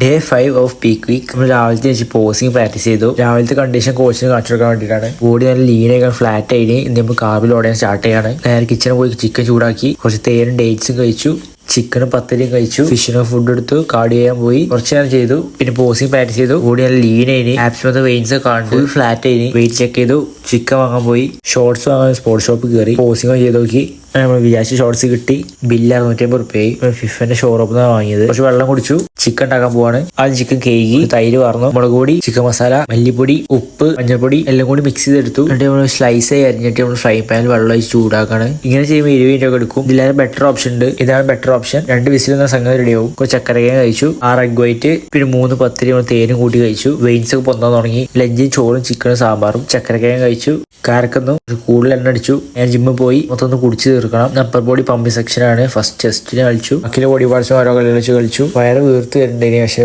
Day 5 of peak week. നമ്മൾ രാവിലത്തെ വെച്ച് പോസിംഗ് പ്രാക്ടീസ് ചെയ്തു. രാവിലത്തെ കണ്ടീഷൻ കോച്ചിന് കാണിച്ചു കൊടുക്കാൻ വേണ്ടിയിട്ടാണ്. ബോഡി നല്ല ലീനായി ഫ്ലാറ്റ് ആയി ഇന്ന് നമ്മൾ കാർബിൽ ഓടാൻ സ്റ്റാർട്ട് ചെയ്യാണ്. നേരെ കിച്ചണിൽ പോയി ചിക്കൻ ചൂടാക്കി കുറച്ച് തേനും ഡേറ്റ്സും കഴിച്ചു. ചിക്കനും പത്തരിയും കഴിച്ചു. ഫിഷിനും ഫുഡ് എടുത്തു. കാർഡ് ചെയ്യാൻ പോയി കുറച്ച് നേരം ചെയ്തു. പിന്നെ പോസിംഗ് പ്രാക്ടീസ് ചെയ്തു. ബോഡി നല്ല ലീൻ ആയി. ആപ്സ് വെയിൻസ് ഒക്കെ കാണുന്നു. ഫുൾ ഫ്ലാറ്റ് ആയി. വെയിറ്റ് ചെക്ക് ചെയ്തു. ചിക്കൻ വാങ്ങാൻ പോയി. ഷോർട്സ് വാങ്ങാൻ സ്പോർട്സ് ഷോപ്പിൽ കയറി പോസിംഗ് ചെയ്ത് നോക്കി. നമ്മൾ വിചാരിച്ച ഷോർട്സ് കിട്ടി. ബില്ല് 650 ഫിഫിന്റെ ഷോറൂപ്പിൽ നിന്നാണ് വാങ്ങിയത്. കുറച്ച് വെള്ളം കുടിച്ചു. ചിക്കൻ ഉണ്ടാക്കാൻ പോവാണ്. ആദ്യം ചിക്കൻ കേകി തൈര് വാർന്നു. മുളക് പൊടി, ചിക്കൻ മസാല, മല്ലിപ്പൊടി, ഉപ്പ്, മഞ്ഞൾപ്പൊടി എല്ലാം കൂടി മിക്സ് ചെയ്തെടുത്തു. എന്നിട്ട് നമ്മൾ സ്ലൈസ് ആയി അരിഞ്ഞിട്ട് നമ്മൾ ഫ്രൈ പാനിൽ വെള്ളം ഒഴിച്ച് ചൂടാക്കാണ്. ഇങ്ങനെ ചെയ്യുമ്പോൾ 20 മിനിറ്റ് ഒക്കെ എടുക്കും. ഇതിലാണ് ബെറ്റർ ഓപ്ഷൻ ഉണ്ട്. ഇതാണ് ബെറ്റർ ഓപ്ഷൻ. 2 വിസിൽ എന്ന സംഗതി റെഡിയാവും. കുറച്ച് ചക്കരയും കഴിച്ചു. 6 എഗ് വൈറ്റ്, പിന്നെ 3 പത്തിരി നമ്മൾ തേനും കൂട്ടി കഴിച്ചു. വെയിൻസ് ഒക്കെ പൊന്താൻ തുടങ്ങി. ലഞ്ചും ചോറും ചിക്കനും സാമ്പാറും ചക്കരക്കയും കഴിച്ചു. കാരക്കുന്നു. കൂടുതൽ എണ്ണ അടിച്ചു. ഞാൻ ജിമ്മിൽ പോയി മൊത്തം ഒന്ന് കുടിച്ച് തീർക്കണം. അപ്പർ ബോഡി പമ്പിങ് സെക്ഷൻ ആണ്. ഫസ്റ്റ് ചെസ്റ്റിന് കളിച്ചു. ബാക്കിലെ ബോഡി പാർട്സും ഓരോ കളി കളിച്ചു. വയറ് വീർത്ത് വരുന്നുണ്ട്. പക്ഷേ